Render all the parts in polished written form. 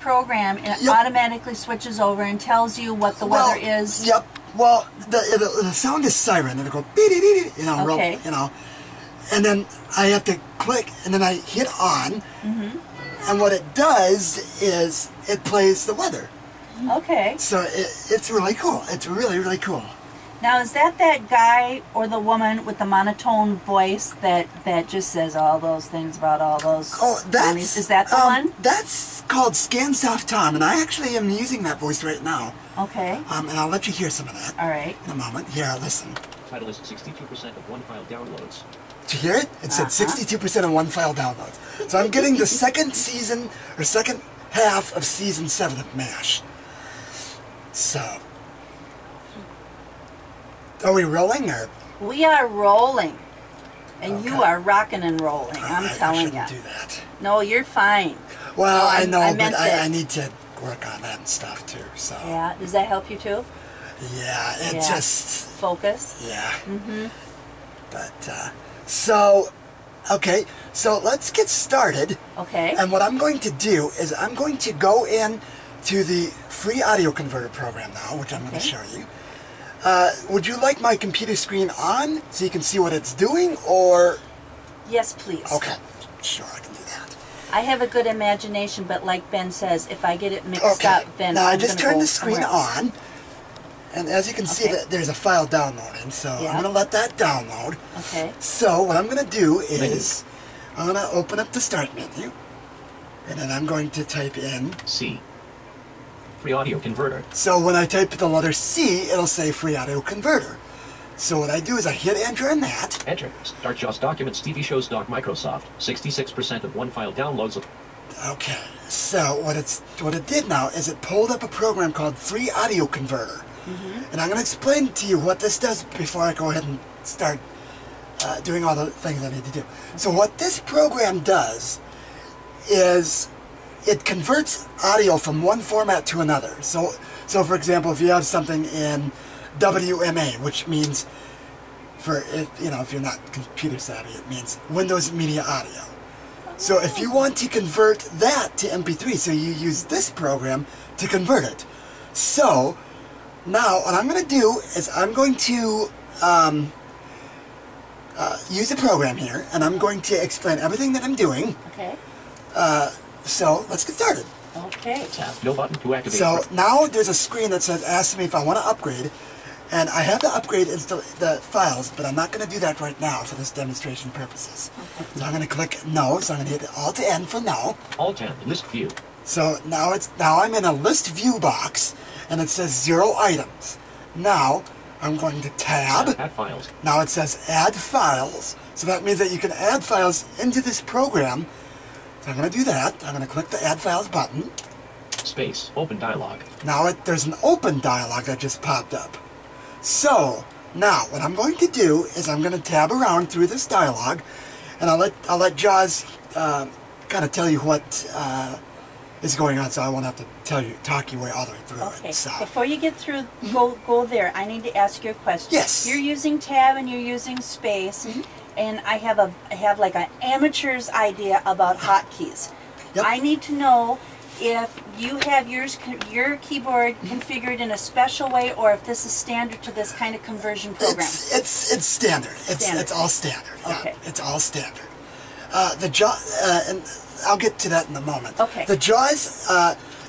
program, it automatically switches over and tells you what the weather is. Yep. Well, the sound is siren, and it'll go beep, beep, beep, you know, okay. you know, and then I have to click, and then I hit on, and what it does is it plays the weather. Okay. So it's really cool. It's really, really cool. Now, is that guy or the woman with the monotone voice that just says all those things about all those counties? Is that the one? That's called Scansoft Tom, and I actually am using that voice right now. Okay. And I'll let you hear some of that. All right. In a moment. Here, listen. Title is 62% of one file downloads. Did you hear it? It said 62% of one file downloads. So I'm getting the second season, or second half of season 7 of MASH. So, are we rolling, or? We are rolling, and you are rocking and rolling. I'm telling you. I shouldn't do that. No, you're fine. Well, I know, but I it. need to work on that and stuff too. So. Yeah. Does that help you too? Yeah. It just. Focus. Yeah. But so, okay. So let's get started. Okay. And what I'm going to do is I'm going to go in to the free audio converter program now, which I'm going to show you. Would you like my computer screen on so you can see what it's doing, or? Yes, please. Okay, sure, I can do that. I have a good imagination, but like Ben says, if I get it mixed up, then now I'm I just turned the screen on, and as you can see, that there's a file downloading, so I'm going to let that download. Okay. So what I'm going to do is I'm going to open up the Start menu, and then I'm going to type in C. Free audio converter. So when I type the letter C, it'll say free audio converter. So what I do is I hit enter on that. Enter. Start JAWS documents, TV shows, doc, Microsoft. 66% of one file downloads. Okay. So what it did now is it pulled up a program called Free Audio Converter. And I'm going to explain to you what this does before I go ahead and start doing all the things I need to do. So what this program does is it converts audio from one format to another. So for example, if you have something in WMA, which means if you're not computer savvy, it means Windows Media Audio. So if you want to convert that to MP3, so you use this program to convert it. So now what I'm going to do is I'm going to use a program here, and I'm going to explain everything that I'm doing. Okay. So let's get started. Okay. Tap no button to activate. So now there's a screen that says ask me if I want to upgrade, and I have to upgrade the files, but I'm not going to do that right now for this demonstration purposes. So I'm going to click no, so I'm going to hit Alt N for no. Alt N, list view. So now I'm in a list view box, and it says 0 items. Now I'm going to tab. Add files. Now it says add files, so that means that you can add files into this program. So I'm going to do that. I'm going to click the Add Files button. Space. Open dialog. Now there's an open dialog that just popped up. So now what I'm going to do is I'm going to tab around through this dialog, and I'll let JAWS kind of tell you what is going on, so I won't have to talk your way all the way through it. So. Before you get through, go there. I need to ask you a question. Yes. You're using tab and you're using space. And I have like an amateur's idea about hotkeys. Yep. I need to know if you have your keyboard configured in a special way, or if this is standard to this kind of conversion program. It's standard. It's all standard. Yeah, okay. It's all standard. The JAWS, and I'll get to that in a moment. Okay. The JAWS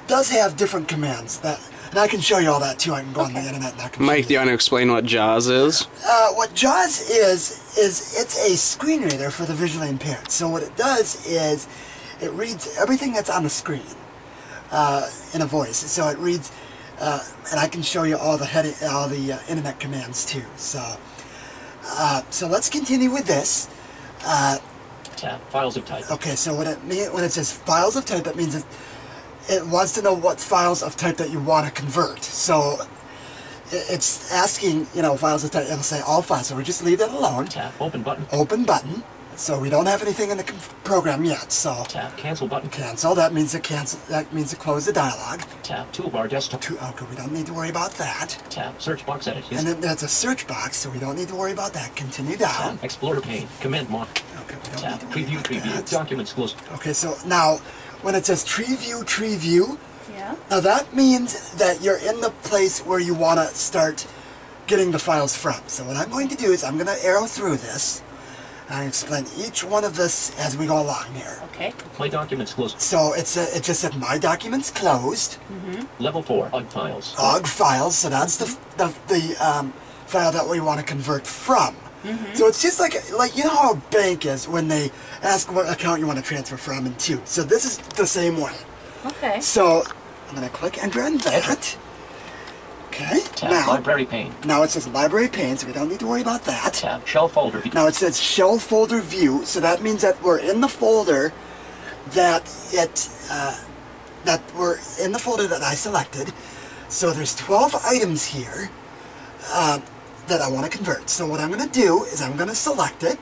does have different commands and I can show you all that too. I can go on the internet and I can Mike, do you want to explain what JAWS is? What JAWS is it's a screen reader for the visually impaired. So what it does is it reads everything that's on the screen in a voice. So it reads, and I can show you all the internet commands too. So let's continue with this. Tab files of type. Okay, so when it says files of type, that means it wants to know what files of type that you want to convert. So it's asking, files of type. It'll say all files. So we just leave that alone. Tap open button. Open button. So we don't have anything in the program yet. So Tap cancel button. cancel. That means to cancel. That means to close the dialog. Tap toolbar desktop. Okay, we don't need to worry about that. Tap search box edit. And then that's a search box, so we don't need to worry about that. Continue down. Tap Explorer pane. Command mod. Okay, we don't Tap need to worry preview about preview. that. Documents closed. Okay, so now when it says tree view, Yeah. now that means that you're in the place where you want to start getting the files from. So what I'm going to do is I'm going to arrow through this. I explain each one of this as we go along here. Okay. Play documents closed. So it just said my documents closed. Level 4 UG files. UG files. So that's the file that we want to convert from. So it's just like you know how a bank is when they ask what account you want to transfer from and to. So this is the same way. Okay. So I'm going to click enter on that. Okay. Tap library pane. Now it says library pane, so we don't need to worry about that. Tap shell folder view. Now it says shell folder view, so that means that we're in the folder that we're in the folder that I selected. So there's 12 items here that I want to convert. So what I'm going to do is I'm going to select it,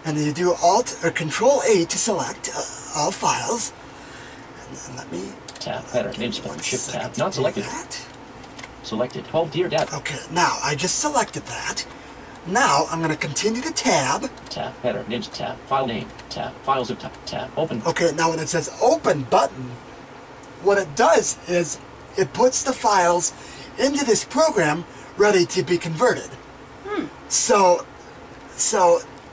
and then you do Alt or Control A to select all files. And then let me Tap header namespace. Shift tab. Not selected. that. Selected. 12 dear data. Okay, now I just selected that. Now I'm going to continue to tab. Tap header names. Tap file name. Tap files of tap open. Okay, now when it says open button, what it does is it puts the files into this program ready to be converted. So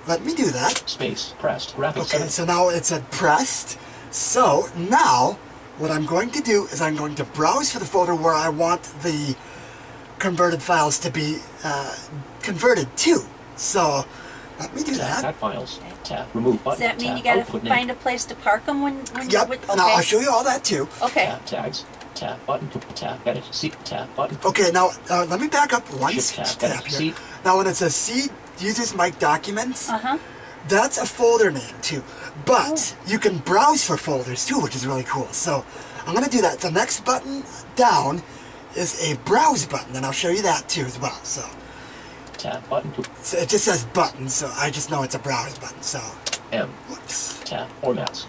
let me do that. Space pressed. Graphics. Okay, so now it said pressed. So now what I'm going to do is I'm going to browse for the folder where I want the converted files to be converted to. So let me do Tap that. files. Tap remove button. Does that mean Tap you gotta output find name. a place to park them when Yep, okay. now I'll show you all that too. Okay. Tap tags. Tap button. Tap edit. See. Tap button. Okay, now let me back up one Shift tab, step edit, here. see. Now when it says C uses Mike Documents, Uh-huh. that's a folder name too. But you can browse for folders too, which is really cool. So I'm going to do that. The next button down is a browse button, and I'll show you that too as well. So Tap button. So it just says button, so I just know it's a browse button. So M. whoops. Tap formats.